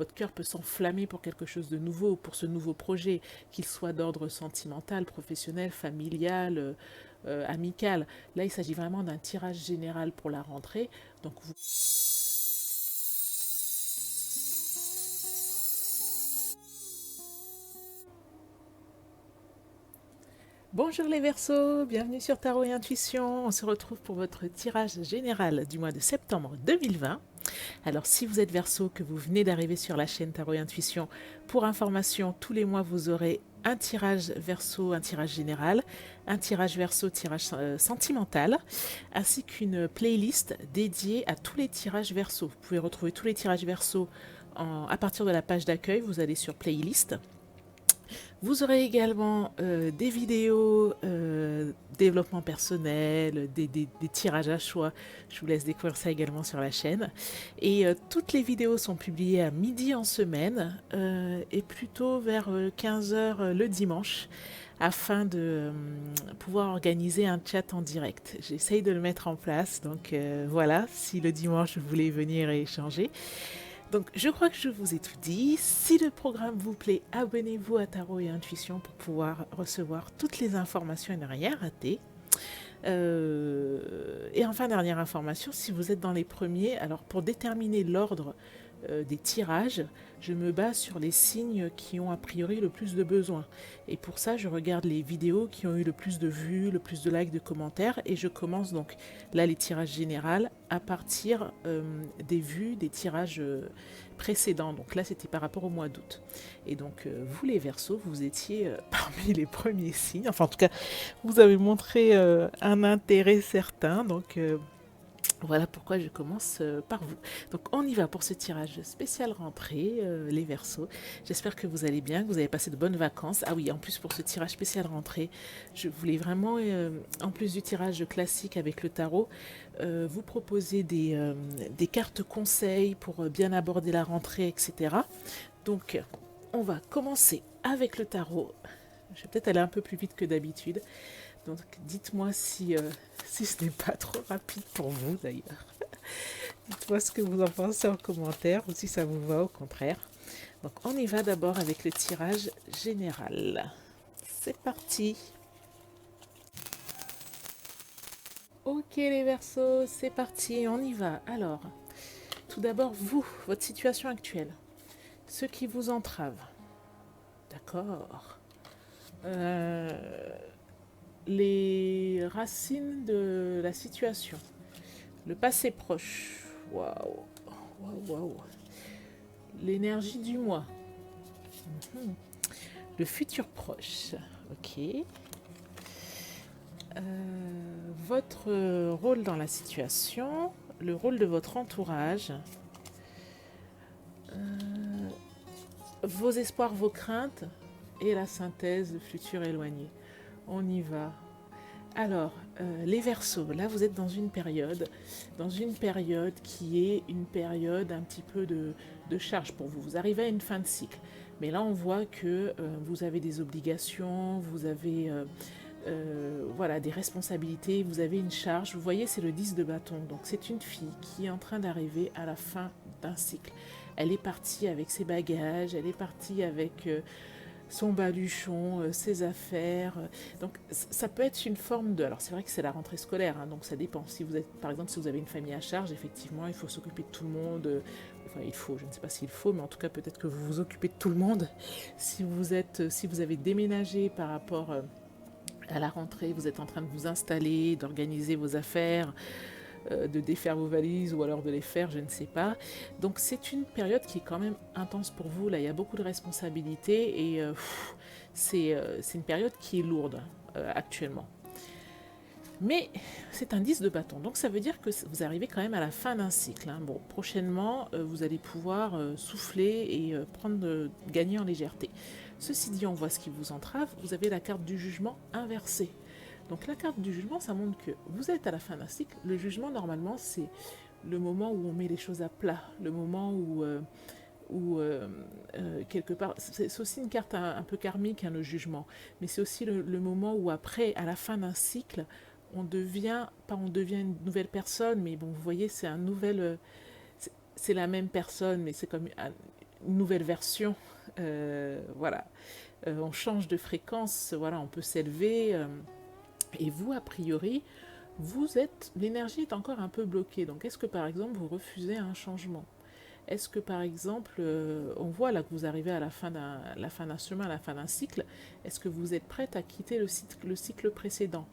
votre cœur peut s'enflammer pour quelque chose de nouveau, pour ce nouveau projet, qu'il soit d'ordre sentimental, professionnel, familial, amical. Là, il s'agit vraiment d'un tirage général pour la rentrée. Donc, vous... Bonjour les Verseaux, bienvenue sur Tarot et Intuition. On se retrouve pour votre tirage général du mois de septembre 2020. Alors si vous êtes Verseau, que vous venez d'arriver sur la chaîne Tarot et Intuition, pour information, tous les mois vous aurez un tirage Verseau, un tirage général, un tirage Verseau, tirage sentimental, ainsi qu'une playlist dédiée à tous les tirages Verseau. Vous pouvez retrouver tous les tirages Verseau à partir de la page d'accueil, vous allez sur playlist. Vous aurez également des vidéos, développement personnel, des tirages à choix. Je vous laisse découvrir ça également sur la chaîne. Et toutes les vidéos sont publiées à midi en semaine et plutôt vers 15 heures le dimanche afin de pouvoir organiser un chat en direct. J'essaye de le mettre en place, donc voilà, si le dimanche vous voulez venir et échanger. Donc, je crois que je vous ai tout dit. Si le programme vous plaît, abonnez-vous à Tarot et Intuition pour pouvoir recevoir toutes les informations et ne rien rater. Et enfin, dernière information, si vous êtes dans les premiers, alors pour déterminer l'ordre des tirages, je me base sur les signes qui ont a priori le plus de besoins. Et pour ça, je regarde les vidéos qui ont eu le plus de vues, le plus de likes, de commentaires, et je commence donc là les tirages généraux à partir des vues des tirages précédents. Donc là, c'était par rapport au mois d'août. Et donc, vous les Verseaux, vous étiez parmi les premiers signes. Enfin, en tout cas, vous avez montré un intérêt certain. Donc, voilà pourquoi je commence par vous. Donc on y va pour ce tirage spécial rentrée, les Verseaux. J'espère que vous allez bien, que vous avez passé de bonnes vacances. Ah oui, en plus pour ce tirage spécial rentrée, je voulais vraiment, en plus du tirage classique avec le tarot, vous proposer des cartes conseils pour bien aborder la rentrée, etc. Donc on va commencer avec le tarot. Je vais peut-être aller un peu plus vite que d'habitude. Donc dites-moi si ce n'est pas trop rapide pour vous d'ailleurs. Dites-moi ce que vous en pensez en commentaire ou si ça vous va au contraire. Donc on y va d'abord avec le tirage général. C'est parti. Ok les Verseaux, c'est parti, on y va. Alors, tout d'abord vous, votre situation actuelle, ce qui vous entrave. D'accord. Les racines de la situation. Le passé proche. Waouh. Waouh, waouh. L'énergie du mois. Mhm. Le futur proche. Ok. Votre rôle dans la situation. Le rôle de votre entourage. Vos espoirs, vos craintes. Et la synthèse, le futur éloigné. On y va. Alors, les Verseaux, là vous êtes dans une période qui est une période un petit peu de charge pour vous. Vous arrivez à une fin de cycle. Mais là on voit que vous avez des obligations, vous avez voilà, des responsabilités, vous avez une charge. Vous voyez, c'est le 10 de bâton. Donc c'est une fille qui est en train d'arriver à la fin d'un cycle. Elle est partie avec ses bagages, elle est partie avec son baluchon, ses affaires. Donc ça peut être une forme de... Alors c'est vrai que c'est la rentrée scolaire, hein, donc ça dépend. Si vous êtes, par exemple, si vous avez une famille à charge, effectivement, il faut s'occuper de tout le monde. Enfin, il faut, je ne sais pas s'il faut, mais en tout cas, peut-être que vous vous occupez de tout le monde. Si vous avez déménagé par rapport à la rentrée, vous êtes en train de vous installer, d'organiser vos affaires, de défaire vos valises ou alors de les faire, je ne sais pas. Donc c'est une période qui est quand même intense pour vous. Là, il y a beaucoup de responsabilités et c'est une période qui est lourde actuellement. Mais c'est un 10 de bâton, donc ça veut dire que vous arrivez quand même à la fin d'un cycle. Hein. Bon, prochainement, vous allez pouvoir souffler et gagner en légèreté. Ceci dit, on voit ce qui vous entrave. Vous avez la carte du jugement inversée. Donc la carte du jugement, ça montre que vous êtes à la fin d'un cycle. Le jugement, normalement, c'est le moment où on met les choses à plat, le moment où quelque part, c'est aussi une carte un peu karmique, hein, le jugement, mais c'est aussi le moment où après, à la fin d'un cycle, on devient, pas on devient une nouvelle personne, mais bon, vous voyez, c'est un nouvel, c'est la même personne, mais c'est comme une nouvelle version. Voilà. On change de fréquence, voilà, on peut s'élever. Et vous, a priori, l'énergie est encore un peu bloquée. Donc, est-ce que par exemple, vous refusez un changement? Est-ce que par exemple, on voit là que vous arrivez à la fin d'un chemin, à la fin d'un cycle, est-ce que vous êtes prête à quitter le cycle précédent?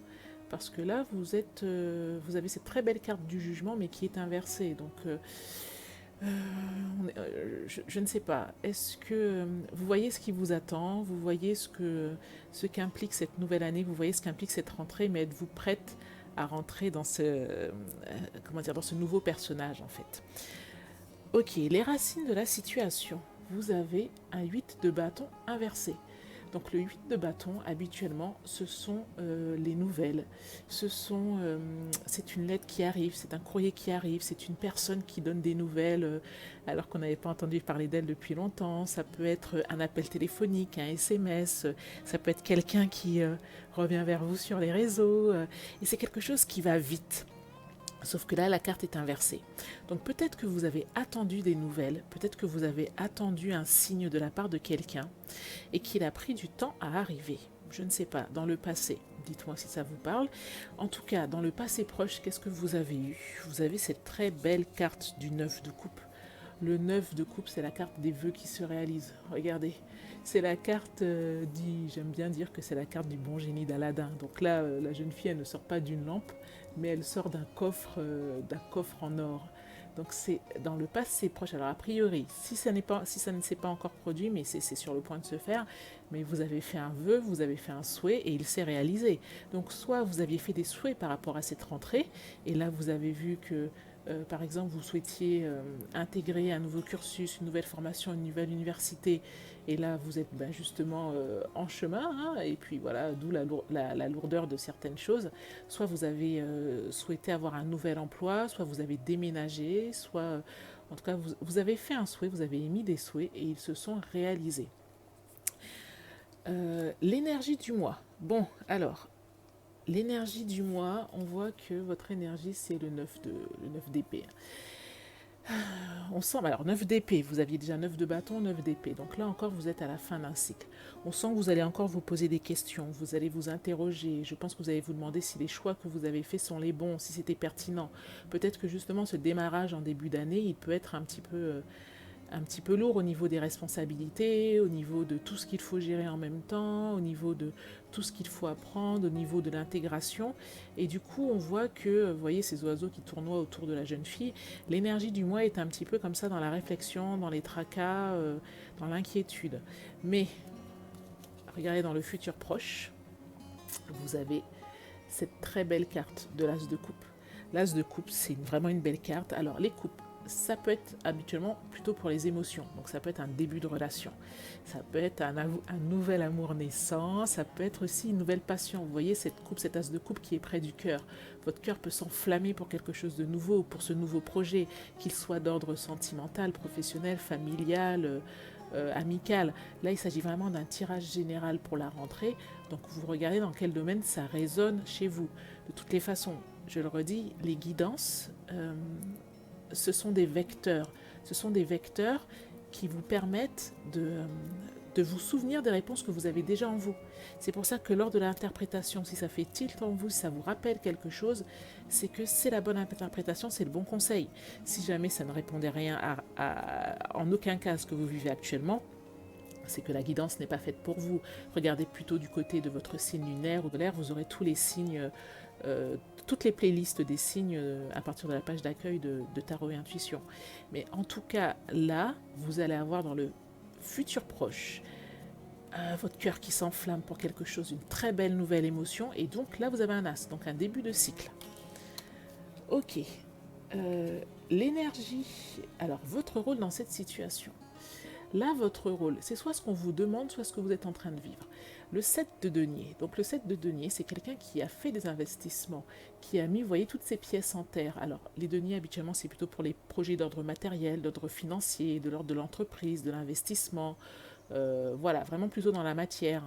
Parce que là, vous avez cette très belle carte du jugement, mais qui est inversée. Donc, je ne sais pas. Est-ce que vous voyez ce qui vous attend? Vous voyez ce qu'implique cette nouvelle année? Vous voyez ce qu'implique cette rentrée? Mais êtes-vous prête à rentrer dans comment dire, dans ce nouveau personnage en fait? Ok, les racines de la situation. Vous avez un 8 de bâton inversé. Donc le 8 de bâton, habituellement, ce sont les nouvelles. C'est une lettre qui arrive, c'est un courrier qui arrive, c'est une personne qui donne des nouvelles alors qu'on n'avait pas entendu parler d'elle depuis longtemps. Ça peut être un appel téléphonique, un SMS, ça peut être quelqu'un qui revient vers vous sur les réseaux. Et c'est quelque chose qui va vite. Sauf que là, la carte est inversée. Donc peut-être que vous avez attendu des nouvelles, peut-être que vous avez attendu un signe de la part de quelqu'un et qu'il a pris du temps à arriver. Je ne sais pas, dans le passé, dites-moi si ça vous parle. En tout cas, dans le passé proche, qu'est-ce que vous avez eu? Vous avez cette très belle carte du 9 de coupe. Le 9 de coupe, c'est la carte des vœux qui se réalisent. Regardez, c'est la carte j'aime bien dire que c'est la carte du bon génie d'Aladin. Donc là, la jeune fille, elle ne sort pas d'une lampe, mais elle sort d'un coffre en or. Donc c'est dans le passé proche. Alors a priori, si ça ne s'est pas encore produit, mais c'est sur le point de se faire, mais vous avez fait un vœu, vous avez fait un souhait et il s'est réalisé. Donc soit vous aviez fait des souhaits par rapport à cette rentrée, et là vous avez vu que par exemple, vous souhaitiez intégrer un nouveau cursus, une nouvelle formation, une nouvelle université, et là, vous êtes justement en chemin, hein, et puis voilà, d'où la lourdeur de certaines choses. Soit vous avez souhaité avoir un nouvel emploi, soit vous avez déménagé, soit, en tout cas, vous avez fait un souhait, vous avez émis des souhaits, et ils se sont réalisés. L'énergie du mois. Bon, alors, l'énergie du mois, on voit que votre énergie, c'est le 9 d'épée. On sent, alors 9 d'épée, vous aviez déjà 9 de bâton, 9 d'épée. Donc là encore, vous êtes à la fin d'un cycle. On sent que vous allez encore vous poser des questions, vous allez vous interroger. Je pense que vous allez vous demander si les choix que vous avez faits sont les bons, si c'était pertinent. Peut-être que justement ce démarrage en début d'année, il peut être un petit peu lourd au niveau des responsabilités, au niveau de tout ce qu'il faut gérer en même temps, au niveau de tout ce qu'il faut apprendre, au niveau de l'intégration. Et du coup, on voit que, vous voyez ces oiseaux qui tournoient autour de la jeune fille, l'énergie du mois est un petit peu comme ça dans la réflexion, dans les tracas, dans l'inquiétude. Mais, regardez dans le futur proche, vous avez cette très belle carte de l'As de coupe. L'As de coupe, c'est vraiment une belle carte. Alors, les coupes, ça peut être habituellement plutôt pour les émotions. Donc ça peut être un début de relation. Ça peut être un nouvel amour naissant. Ça peut être aussi une nouvelle passion. Vous voyez cette coupe, cette as de coupe qui est près du cœur. Votre cœur peut s'enflammer pour quelque chose de nouveau, pour ce nouveau projet, qu'il soit d'ordre sentimental, professionnel, familial, amical. Là, il s'agit vraiment d'un tirage général pour la rentrée. Donc vous regardez dans quel domaine ça résonne chez vous. De toutes les façons, je le redis, les guidances... ce sont des vecteurs. Ce sont des vecteurs qui vous permettent de vous souvenir des réponses que vous avez déjà en vous. C'est pour ça que lors de l'interprétation, si ça fait tilt en vous, si ça vous rappelle quelque chose, c'est que c'est la bonne interprétation, c'est le bon conseil. Si jamais ça ne répondait rien en aucun cas à ce que vous vivez actuellement, c'est que la guidance n'est pas faite pour vous. Regardez plutôt du côté de votre signe lunaire ou de l'air, vous aurez tous les signes, toutes les playlists des signes à partir de la page d'accueil de Tarot et Intuition. Mais en tout cas, là, vous allez avoir dans le futur proche votre cœur qui s'enflamme pour quelque chose, une très belle nouvelle émotion, et donc là, vous avez un as, donc un début de cycle. Ok. L'énergie, alors votre rôle dans cette situation. Là, votre rôle, c'est soit ce qu'on vous demande, soit ce que vous êtes en train de vivre. Le 7 de denier. Donc le 7 de denier, c'est quelqu'un qui a fait des investissements, qui a mis, vous voyez, toutes ces pièces en terre. Alors, les deniers, habituellement, c'est plutôt pour les projets d'ordre matériel, d'ordre financier, de l'ordre de l'entreprise, de l'investissement. Voilà, vraiment plutôt dans la matière.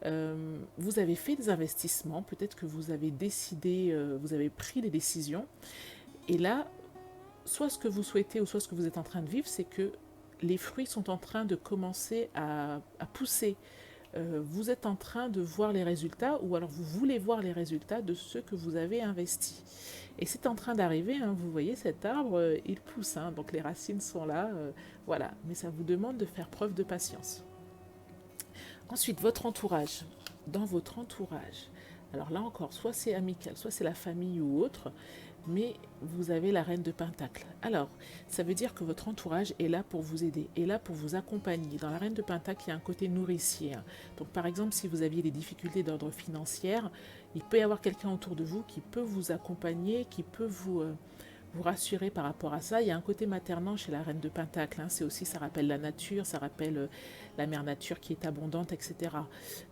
Vous avez fait des investissements, peut-être que vous avez décidé, vous avez pris des décisions. Et là, soit ce que vous souhaitez ou soit ce que vous êtes en train de vivre, c'est que les fruits sont en train de commencer à pousser. Vous êtes en train de voir les résultats, ou alors vous voulez voir les résultats de ce que vous avez investi. Et c'est en train d'arriver, hein, vous voyez cet arbre, il pousse, hein, donc les racines sont là, voilà. Mais ça vous demande de faire preuve de patience. Ensuite, votre entourage. Dans votre entourage, alors là encore, soit c'est amical, soit c'est la famille ou autre, mais vous avez la reine de Pentacle. Alors, ça veut dire que votre entourage est là pour vous aider, est là pour vous accompagner. Dans la reine de Pentacle, il y a un côté nourricier. Donc, par exemple, si vous aviez des difficultés d'ordre financier, il peut y avoir quelqu'un autour de vous qui peut vous accompagner, qui peut vous rassurer par rapport à ça. Il y a un côté maternant chez la reine de Pentacle, hein. C'est aussi, ça rappelle la nature, ça rappelle la mère nature qui est abondante, etc.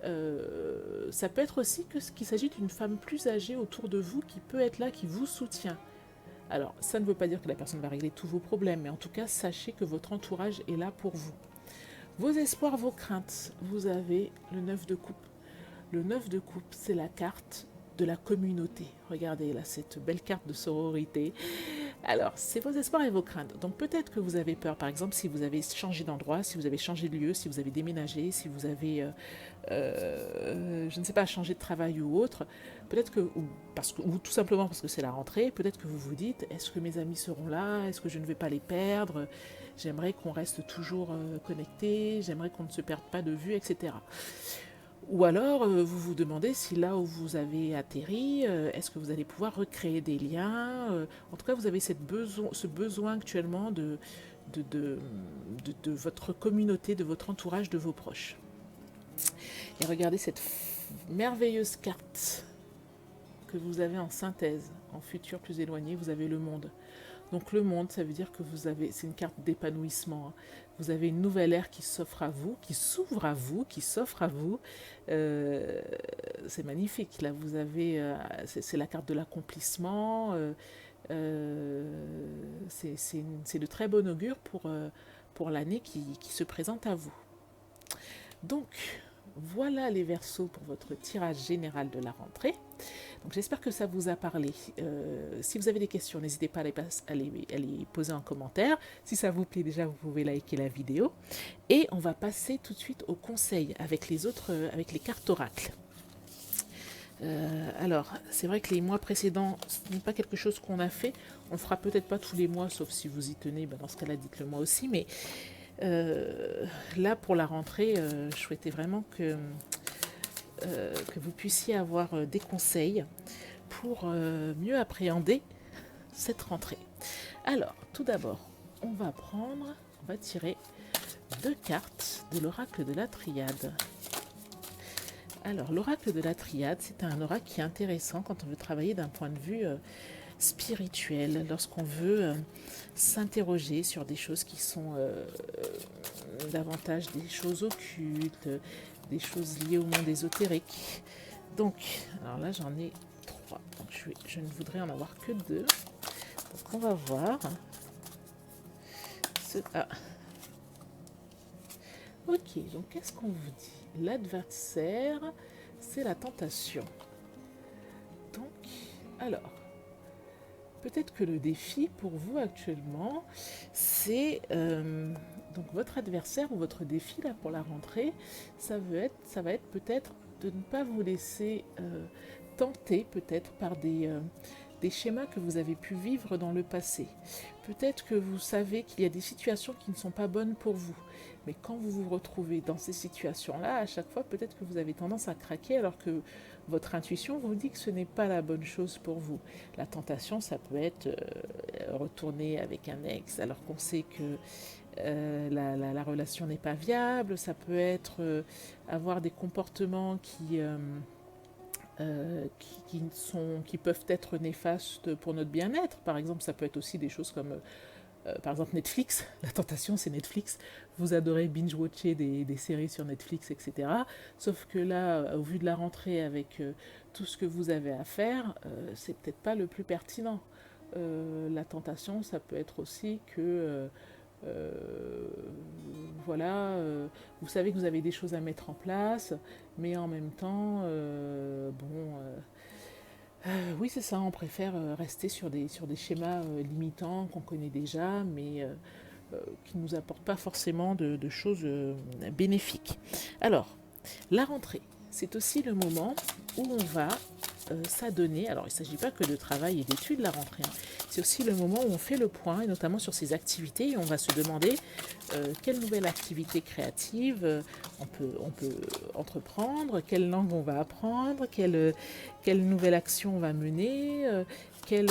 Ça peut être aussi qu'il s'agit d'une femme plus âgée autour de vous qui peut être là, qui vous soutient. Alors, ça ne veut pas dire que la personne va régler tous vos problèmes, mais en tout cas, sachez que votre entourage est là pour vous. Vos espoirs, vos craintes, vous avez le 9 de coupe. Le 9 de coupe, c'est la carte de la communauté. Regardez là, cette belle carte de sororité. Alors, c'est vos espoirs et vos craintes. Donc peut-être que vous avez peur, par exemple, si vous avez changé d'endroit, si vous avez changé de lieu, si vous avez déménagé, si vous avez, je ne sais pas, changé de travail ou autre. Peut-être que, ou tout simplement parce que c'est la rentrée, peut-être que vous vous dites, est-ce que mes amis seront là? Est-ce que je ne vais pas les perdre? J'aimerais qu'on reste toujours connectés, j'aimerais qu'on ne se perde pas de vue, etc. Ou alors, vous vous demandez si là où vous avez atterri, est-ce que vous allez pouvoir recréer des liens. En tout cas, vous avez ce besoin actuellement de votre communauté, de votre entourage, de vos proches. Et regardez cette merveilleuse carte que vous avez en synthèse, en futur plus éloigné, vous avez le monde. Donc le monde, ça veut dire que c'est une carte d'épanouissement, hein. Vous avez une nouvelle ère qui s'offre à vous, qui s'ouvre à vous, qui s'offre à vous. C'est magnifique. Là, vous avez, c'est la carte de l'accomplissement. C'est de très bon augure pour l'année qui se présente à vous. Donc, voilà les Verseaux pour votre tirage général de la rentrée. Donc j'espère que ça vous a parlé. Si vous avez des questions, n'hésitez pas à les poser en commentaire. Si ça vous plaît déjà, vous pouvez liker la vidéo. Et on va passer tout de suite au conseil avec les cartes oracles. Alors, c'est vrai que les mois précédents, ce n'est pas quelque chose qu'on a fait. On ne fera peut-être pas tous les mois, sauf si vous y tenez. Dans ce cas-là, dites-le moi aussi. Mais là, pour la rentrée, je souhaitais vraiment que vous puissiez avoir des conseils pour mieux appréhender cette rentrée. Alors, tout d'abord, on va tirer 2 cartes de l'oracle de la Triade. Alors, l'oracle de la Triade, c'est un oracle qui est intéressant quand on veut travailler d'un point de vue spirituel, lorsqu'on veut s'interroger sur des choses qui sont davantage des choses occultes, des choses liées au monde ésotérique. Donc, alors là j'en ai 3, donc je ne voudrais en avoir que 2. Donc on va voir. Ok, donc qu'est-ce qu'on vous dit? L'adversaire, c'est la tentation. Donc, alors, peut-être que le défi pour vous actuellement, c'est donc votre adversaire ou votre défi là pour la rentrée, ça va être peut-être de ne pas vous laisser tenter peut-être par des schémas que vous avez pu vivre dans le passé. Peut-être que vous savez qu'il y a des situations qui ne sont pas bonnes pour vous. Mais quand vous vous retrouvez dans ces situations-là, à chaque fois, peut-être que vous avez tendance à craquer alors que votre intuition vous dit que ce n'est pas la bonne chose pour vous. La tentation, ça peut être retourner avec un ex alors qu'on sait que la relation n'est pas viable. Ça peut être avoir des comportements qui peuvent être néfastes pour notre bien-être. Par exemple, ça peut être aussi des choses comme par exemple Netflix. La tentation, c'est Netflix. Vous adorez binge-watcher des séries sur Netflix, etc. Sauf que là, au vu de la rentrée, avec tout ce que vous avez à faire, c'est peut-être pas le plus pertinent. La tentation, ça peut être aussi que voilà, vous savez que vous avez des choses à mettre en place, mais en même temps, oui, c'est ça, on préfère rester sur des schémas limitants qu'on connaît déjà, mais qui ne nous apportent pas forcément de choses bénéfiques. Alors, la rentrée, c'est aussi le moment où on va s'adonner. Alors, il ne s'agit pas que de travail et d'études, la rentrée. Hein. C'est aussi le moment où on fait le point, et notamment sur ses activités, et on va se demander quelle nouvelle activité créative on peut entreprendre, quelle langue on va apprendre, quelle nouvelle action on va mener, quelle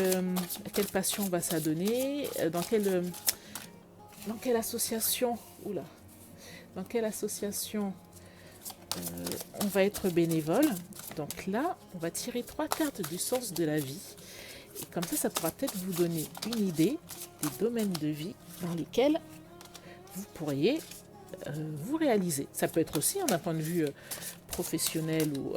passion on va s'adonner, dans quelle association, oula, dans quelle association on va être bénévole. Donc là, on va tirer 3 cartes du sens de la vie. Et comme ça pourra peut-être vous donner une idée des domaines de vie dans lesquels vous pourriez vous réaliser. Ça peut être aussi d'un point de vue professionnel ou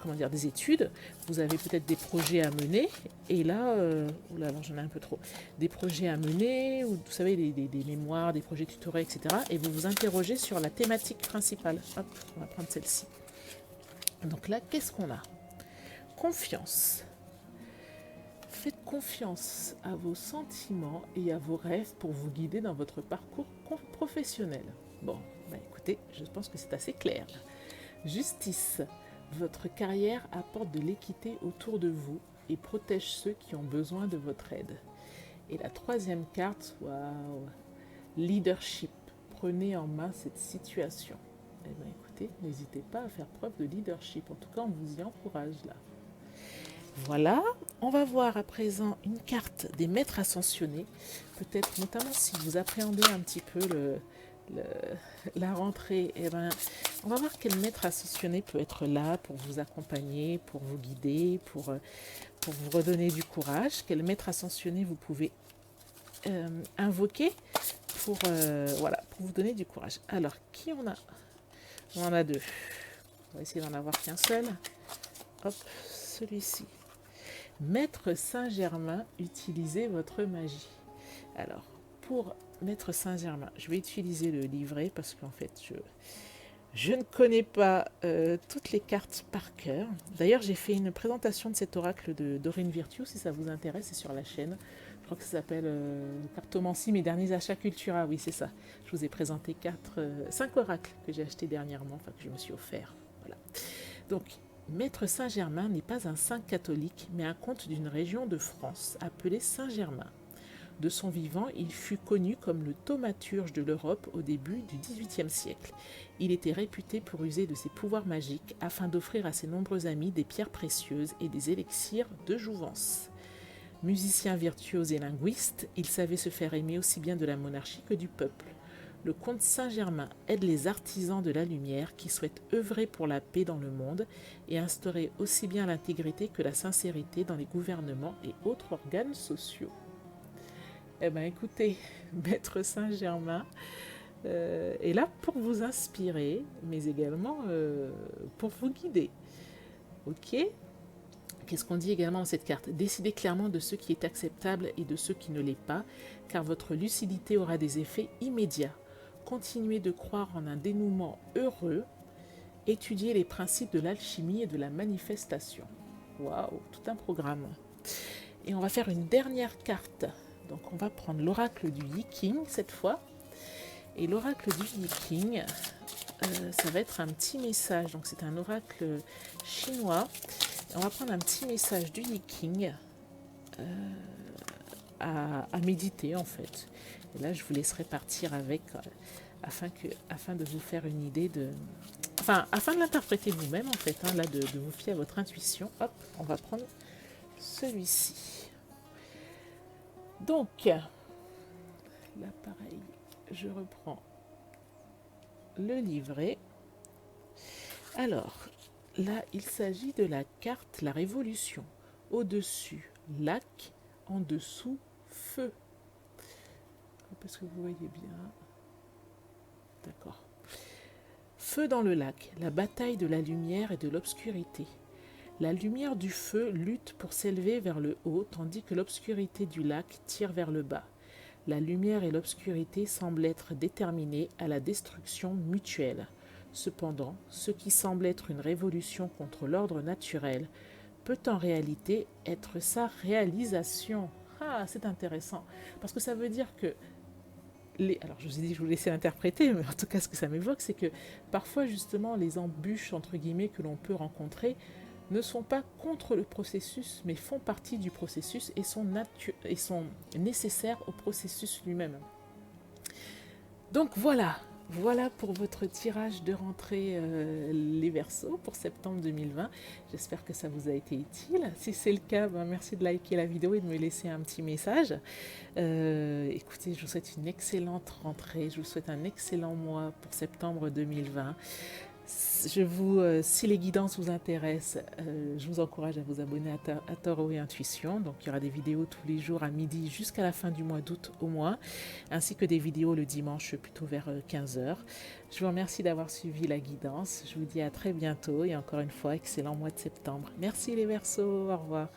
comment dire, des études. Vous avez peut-être des projets à mener. Et là, oula, alors j'en ai un peu trop. Des projets à mener, ou vous savez, des mémoires, des projets tutorés, etc. Et vous vous interrogez sur la thématique principale. Hop, on va prendre celle-ci. Donc là, qu'est-ce qu'on a? Confiance. Faites confiance à vos sentiments et à vos rêves pour vous guider dans votre parcours professionnel. Bon, bah écoutez, je pense que c'est assez clair. Justice. Votre carrière apporte de l'équité autour de vous et protège ceux qui ont besoin de votre aide. Et la 3e carte, waouh, leadership. Prenez en main cette situation. Eh bien écoutez, n'hésitez pas à faire preuve de leadership. En tout cas, on vous y encourage là. Voilà, on va voir à présent une carte des maîtres ascensionnés. Peut-être notamment si vous appréhendez un petit peu la rentrée, eh ben, on va voir quel maître ascensionné peut être là pour vous accompagner, pour vous guider, pour vous redonner du courage. Quel maître ascensionné vous pouvez invoquer pour vous donner du courage. Alors, qui on a? On en a 2. On va essayer d'en avoir qu'un seul. Hop, celui-ci. Maître Saint-Germain, utilisez votre magie. Alors, pour Maître Saint-Germain, je vais utiliser le livret parce qu'en fait, je ne connais pas toutes les cartes par cœur. D'ailleurs, j'ai fait une présentation de cet oracle de Dorine Virtue, si ça vous intéresse, c'est sur la chaîne. Je crois que ça s'appelle Cartomancie, mes derniers achats Cultura. Oui, c'est ça. Je vous ai présenté 5 oracles que j'ai achetés dernièrement, enfin que je me suis offert. Voilà. Donc, Maître Saint-Germain n'est pas un saint catholique, mais un comte d'une région de France, appelé Saint-Germain. De son vivant, il fut connu comme le thaumaturge de l'Europe au début du XVIIIe siècle. Il était réputé pour user de ses pouvoirs magiques afin d'offrir à ses nombreux amis des pierres précieuses et des élixirs de jouvence. Musicien virtuose et linguiste, il savait se faire aimer aussi bien de la monarchie que du peuple. Le comte Saint-Germain aide les artisans de la lumière qui souhaitent œuvrer pour la paix dans le monde et instaurer aussi bien l'intégrité que la sincérité dans les gouvernements et autres organes sociaux. Eh bien écoutez, Maître Saint-Germain est là pour vous inspirer, mais également pour vous guider. Ok ? Qu'est-ce qu'on dit également dans cette carte? Décidez clairement de ce qui est acceptable et de ce qui ne l'est pas, car votre lucidité aura des effets immédiats. Continuez de croire en un dénouement heureux. Étudiez les principes de l'alchimie et de la manifestation. Waouh, tout un programme. Et on va faire une dernière carte. Donc on va prendre l'oracle du Yi King cette fois. Et l'oracle du Yi King, ça va être un petit message. Donc c'est un oracle chinois. Et on va prendre un petit message du Yi King à méditer en fait. Et là je vous laisserai partir avec afin de vous faire une idée de... Enfin, afin de l'interpréter vous-même en fait, hein, là de vous fier à votre intuition. Hop, on va prendre celui-ci. Donc, là pareil, je reprends le livret. Alors, là, il s'agit de la carte La Révolution. Au-dessus, lac, en dessous, feu. Parce que vous voyez bien. D'accord. Feu dans le lac, la bataille de la lumière et de l'obscurité. La lumière du feu lutte pour s'élever vers le haut, tandis que l'obscurité du lac tire vers le bas. La lumière et l'obscurité semblent être déterminées à la destruction mutuelle. Cependant, ce qui semble être une révolution contre l'ordre naturel peut en réalité être sa réalisation. Ah, c'est intéressant, parce que ça veut dire que alors je vous ai dit que je vous laissais interpréter, mais en tout cas ce que ça m'évoque, c'est que parfois justement les embûches entre guillemets que l'on peut rencontrer ne sont pas contre le processus, mais font partie du processus et sont nécessaires au processus lui-même. Donc voilà pour votre tirage de rentrée les Verseaux pour septembre 2020. J'espère que ça vous a été utile. Si c'est le cas, merci de liker la vidéo et de me laisser un petit message. Écoutez, je vous souhaite une excellente rentrée. Je vous souhaite un excellent mois pour septembre 2020. Si les guidances vous intéressent, je vous encourage à vous abonner à Tarot et Intuition. Donc, il y aura des vidéos tous les jours à midi jusqu'à la fin du mois d'août au moins, ainsi que des vidéos le dimanche plutôt vers 15h. Je vous remercie d'avoir suivi la guidance. Je vous dis à très bientôt et encore une fois, excellent mois de septembre. Merci les Verseaux, au revoir.